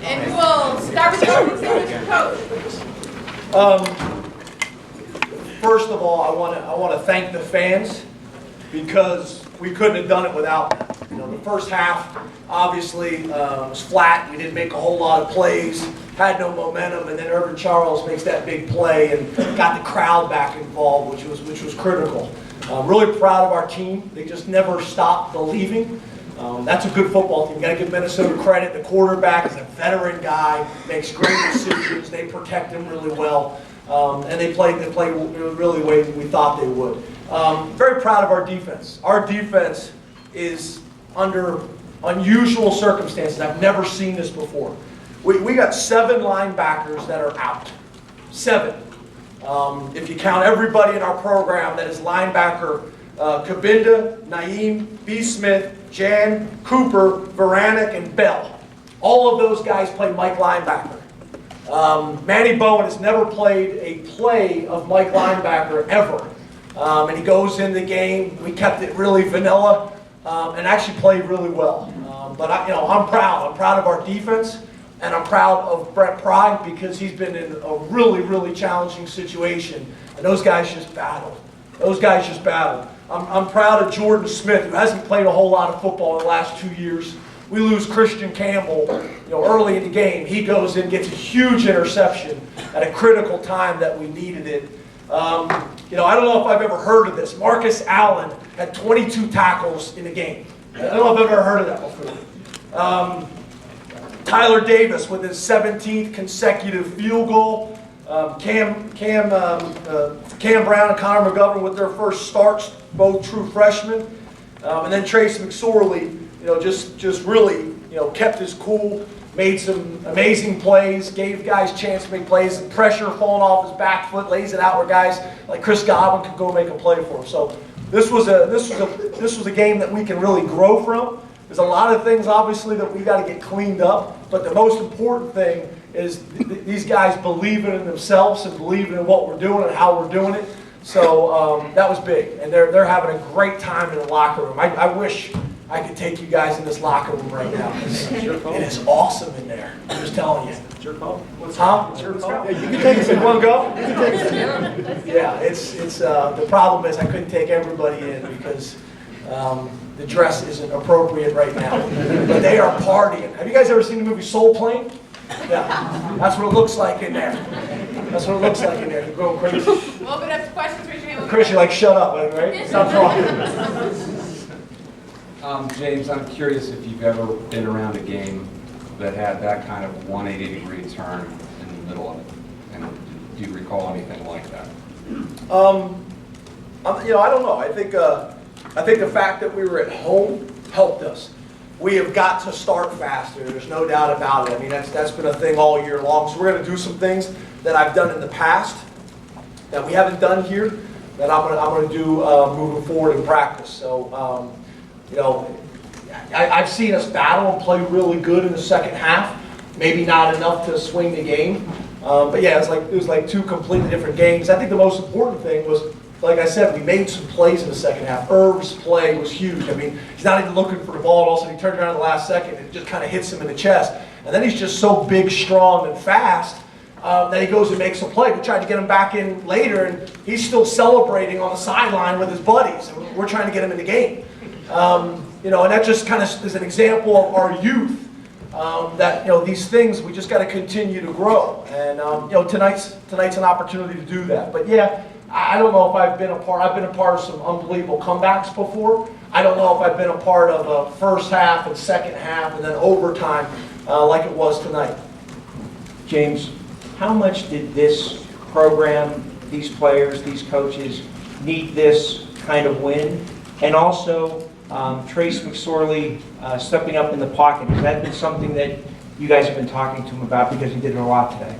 And we'll start with the opening statement, Coach. First of all, I want to thank the fans because we couldn't have done it without them. You know, the first half obviously was flat. We didn't make a whole lot of plays, had no momentum, and then Irvin Charles makes that big play and got the crowd back involved, which was critical. Really proud of our team. They just never stopped believing. That's a good football team. You got to give Minnesota credit. The quarterback is a veteran guy, makes great decisions. They protect him really well. And they played really the way we thought they would. Very proud of our defense. Our defense is under unusual circumstances. I've never seen this before. We got 7 linebackers that are out. 7. If you count everybody in our program that is linebacker, Kabinda, Naeem, B. Smith, Jan, Cooper, Varanek, and Bell. All of those guys play Mike linebacker. Manny Bowen has never played a play of Mike linebacker ever. And he goes in the game. We kept it really vanilla and actually played really well. But I'm proud. I'm proud of our defense, and I'm proud of Brett Pry because he's been in a really, really challenging situation. And those guys just battled. I'm proud of Jordan Smith, who hasn't played a whole lot of football in the last 2 years. We lose Christian Campbell, early in the game. He goes in, gets a huge interception at a critical time that we needed it. I don't know if I've ever heard of this. Marcus Allen had 22 tackles in a game. I don't know if I've ever heard of that before. Tyler Davis with his 17th consecutive field goal. Cam Brown and Connor McGovern with their first starts, both true freshmen. And then Trace McSorley, just really, kept his cool, made some amazing plays, gave guys a chance to make plays, and pressure falling off his back foot, lays it out where guys like Chris Godwin could go make a play for him. So this was a game that we can really grow from. There's a lot of things, obviously, that we got to get cleaned up, but the most important thing is these guys believing in themselves and believing in what we're doing and how we're doing it. So that was big, and they're having a great time in the locker room. I wish I could take you guys in this locker room right now. It is awesome in there. I'm just telling you. It's your call. Huh? It's your call. Yeah, you can take it. You want to go? You can take it. Yeah, it's the problem is I couldn't take everybody in because the dress isn't appropriate right now. But they are partying. Have you guys ever seen the movie Soul Plane? Yeah, that's what it looks like in there. You're going crazy. We'll open up to questions. Raise your hand. Chris, you're like, shut up, right? Stop talking. James, I'm curious if you've ever been around a game that had that kind of 180-degree turn in the middle of it, and do you recall anything like that? I don't know. I think the fact that we were at home helped us. We have got to start faster. There's no doubt about it. I mean, that's been a thing all year long. So we're going to do some things that I've done in the past that we haven't done here that I'm going to do moving forward in practice. So, I've seen us battle and play really good in the second half. Maybe not enough to swing the game. But yeah, it was like 2 completely different games. I think the most important thing was, like I said, we made some plays in the second half. Irv's play was huge. I mean, he's not even looking for the ball, and all of a sudden he turns around in the last second and it just kind of hits him in the chest. And then he's just so big, strong, and fast that he goes and makes a play. We tried to get him back in later, and he's still celebrating on the sideline with his buddies. And we're trying to get him in the game. And that just kind of is an example of our youth. That these things we just got to continue to grow, and tonight's an opportunity to do that. But yeah, I don't know if I've been a part of some unbelievable comebacks before. I don't know if I've been a part of a first half and second half and then overtime like it was tonight. James, how much did this program, these players, these coaches need this kind of win? And also, Trace McSorley stepping up in the pocket. Has that been something that you guys have been talking to him about because he did it a lot today?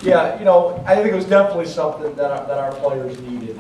Yeah, I think it was definitely something that our players needed.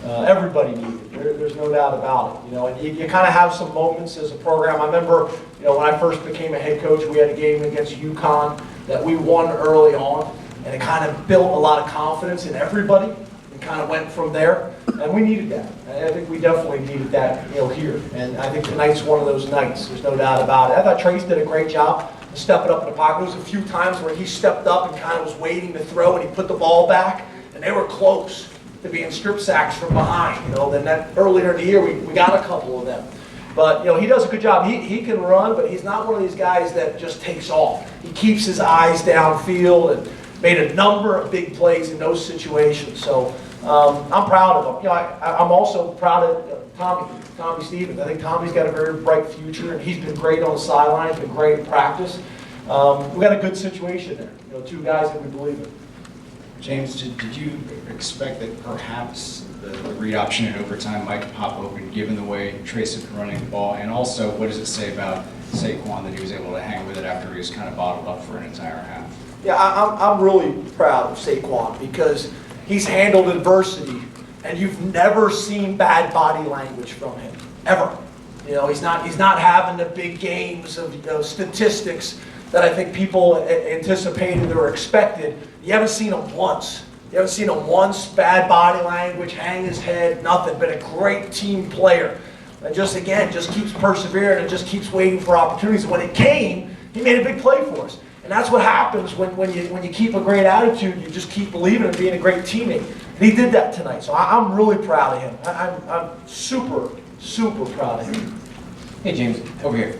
Everybody needed. There's no doubt about it. And you kind of have some moments as a program. I remember, when I first became a head coach, we had a game against UConn that we won early on, and it kind of built a lot of confidence in everybody. And kind of went from there. And we needed that. I think we definitely needed that, here. And I think tonight's one of those nights. There's no doubt about it. I thought Trace did a great job stepping up in the pocket. There was a few times where he stepped up and kind of was waiting to throw, and he put the ball back, and they were close to being strip sacks from behind. Then that earlier in the year we got a couple of them. But he does a good job. He can run, but he's not one of these guys that just takes off. He keeps his eyes downfield and made a number of big plays in those situations. So I'm proud of him. I'm also proud of Tommy Stevens. I think Tommy's got a very bright future, and he's been great on the sidelines, been great in practice. We got a good situation there. Two guys that we believe in. James, did you expect that perhaps the read option in overtime might pop open given the way Trace had been running the ball? And also, what does it say about Saquon that he was able to hang with it after he was kind of bottled up for an entire half? Yeah, I'm really proud of Saquon because he's handled adversity, and you've never seen bad body language from him, ever. He's not having the big games of statistics that I think people anticipated or expected. You haven't seen him once. You haven't seen him once, bad body language, hang his head, nothing. Been a great team player. And just keeps persevering and just keeps waiting for opportunities. When it came, he made a big play for us. And that's what happens when you keep a great attitude. You just keep believing and being a great teammate. And he did that tonight. So I'm really proud of him. I'm super, super proud of him. Hey, James, over here.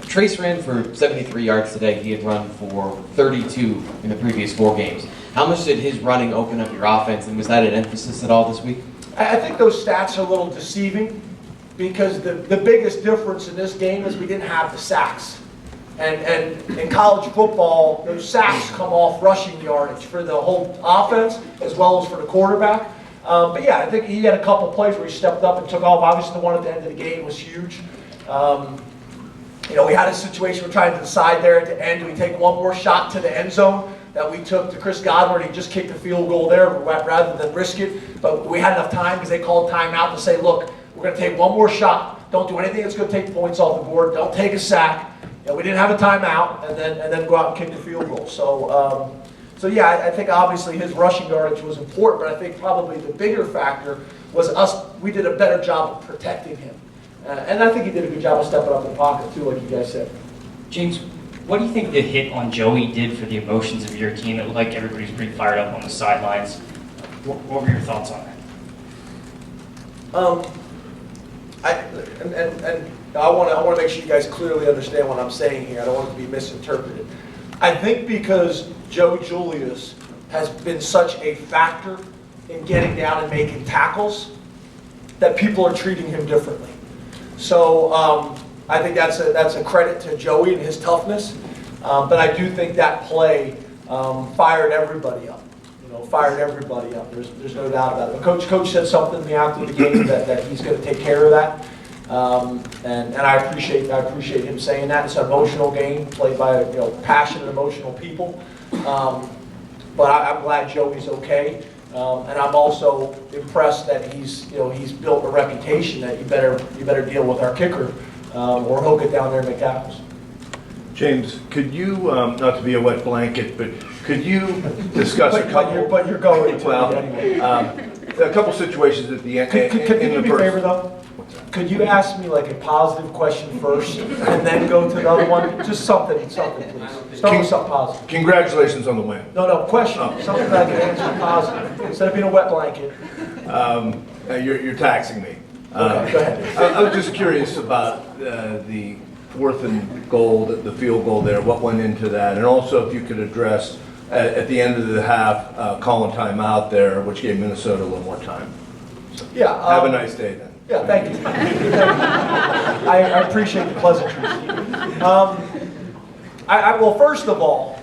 Trace ran for 73 yards today. He had run for 32 in the previous 4 games. How much did his running open up your offense, and was that an emphasis at all this week? I think those stats are a little deceiving because the biggest difference in this game is we didn't have the sacks. And in college football, those sacks come off rushing yardage for the whole offense as well as for the quarterback. But yeah, I think he had a couple plays where he stepped up and took off. Obviously, the one at the end of the game was huge. We had a situation we're trying to decide there at the end. Do we take one more shot to the end zone that we took to Chris Godwin? He just kicked the field goal there rather than risk it. But we had enough time because they called timeout to say, look, we're going to take one more shot. Don't do anything that's going to take points off the board. Don't take a sack. We didn't have a timeout, and then go out and kick the field goal. So yeah, I think obviously his rushing yardage was important, but I think probably the bigger factor was us. We did a better job of protecting him. And I think he did a good job of stepping up in the pocket, too, like you guys said. James, what do you think the hit on Joey did for the emotions of your team? It looked like everybody's pretty fired up on the sidelines. What were your thoughts on that? I want to make sure you guys clearly understand what I'm saying here. I don't want it to be misinterpreted. I think because Joe Julius has been such a factor in getting down and making tackles that people are treating him differently. So I think that's a credit to Joey and his toughness. But I do think that play fired everybody up. There's no doubt about it. Coach said something to me after the game that he's going to take care of that. And I appreciate him saying that. It's an emotional game played by passionate, emotional people. But I'm glad Joey's okay. And I'm also impressed that he's built a reputation that you better deal with our kicker, or he'll get down there and make tackles. James, could you, not to be a wet blanket, but could you discuss a couple? But you're going to well, anyway. A couple situations at the end. Could you do me a favor though? Could you ask me like a positive question first, and then go to the other one? Just something, please. Start with something positive. Congratulations on the win. No, question. Something that I can answer positive instead of being a wet blanket. You're taxing me. Okay, go ahead. I was just curious about the 4th and goal, the field goal there. What went into that, and also if you could address at the end of the half, calling time out there, which gave Minnesota a little more time. So, Yeah. have a nice day then. Yeah, thank you. I appreciate the pleasantries. Well, first of all,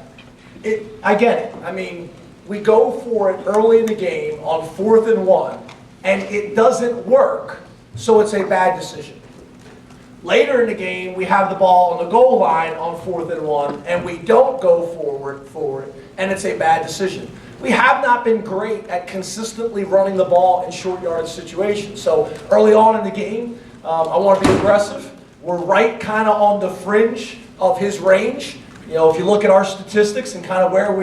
I get it. I mean, we go for it early in the game on 4th and 1, and it doesn't work, so it's a bad decision. Later in the game, we have the ball on the goal line on 4th and 1, and we don't go forward for it, and it's a bad decision. We have not been great at consistently running the ball in short yardage situations. So early on in the game, I want to be aggressive. We're right kind of on the fringe of his range. If you look at our statistics and kind of where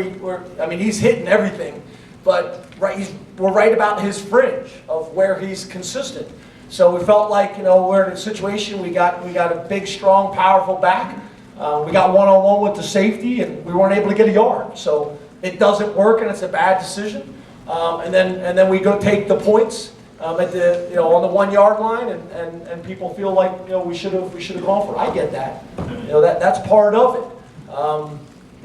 he's hitting everything. But we're right about his fringe of where he's consistent. So we felt like, we're in a situation, we got a big, strong, powerful back. We got one-on-one with the safety, and we weren't able to get a yard. So it doesn't work, and it's a bad decision. And then we go take the points at the on the 1 yard line, and people feel like we should have gone for it. I get that. That's part of it.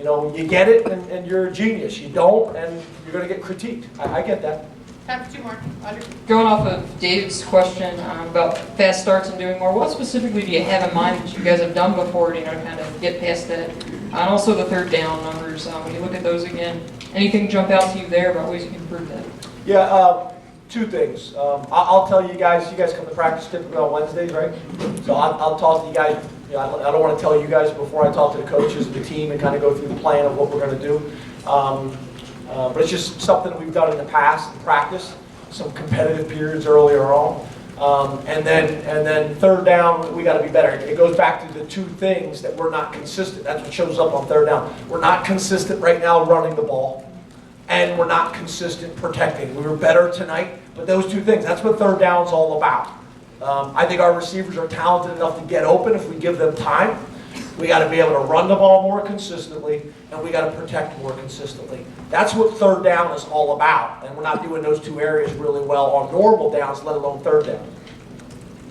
You get it, and you're a genius. You don't, and you're going to get critiqued. I get that. Time for 2 more. Audrey? Going off of Dave's question about fast starts and doing more, what specifically do you have in mind that you guys have done before to kind of get past that? And also the third down numbers, when you look at those again, anything jump out to you there about ways you can improve that? Yeah, 2 things. I'll tell you guys come to practice typically on Wednesdays, right? So I'll talk to you guys. I don't want to tell you guys before I talk to the coaches and the team and kind of go through the plan of what we're going to do. But it's just something we've done in the past in practice, some competitive periods earlier on. And then third down, we got to be better. It goes back to the 2 things that we're not consistent. That's what shows up on third down. We're not consistent right now running the ball, and we're not consistent protecting. We were better tonight, but those 2 things, that's what third down is all about. I think our receivers are talented enough to get open if we give them time. We got to be able to run the ball more consistently, and we got to protect more consistently. That's what third down is all about, and we're not doing those 2 areas really well on normal downs, let alone third down.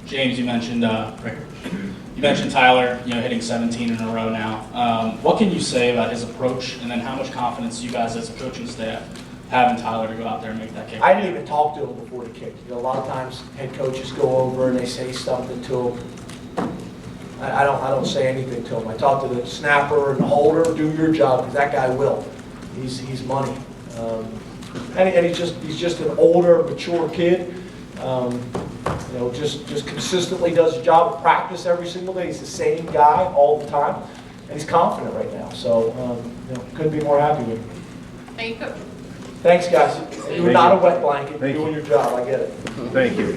James, you mentioned Tyler, hitting 17 in a row now. What can you say about his approach, and then how much confidence you guys as a coaching staff have in Tyler to go out there and make that kick? I didn't even talk to him before the kick. A lot of times head coaches go over and they say something to him. I don't say anything to him. I talk to the snapper and the holder. Do your job, because that guy will. He's money, and he's just an older, mature kid. Just consistently does his job at practice every single day. He's the same guy all the time, and he's confident right now. So couldn't be more happy with him. Thank you, Coach. Thanks, guys. You're not a wet blanket. You're doing your job. I get it. Thank you.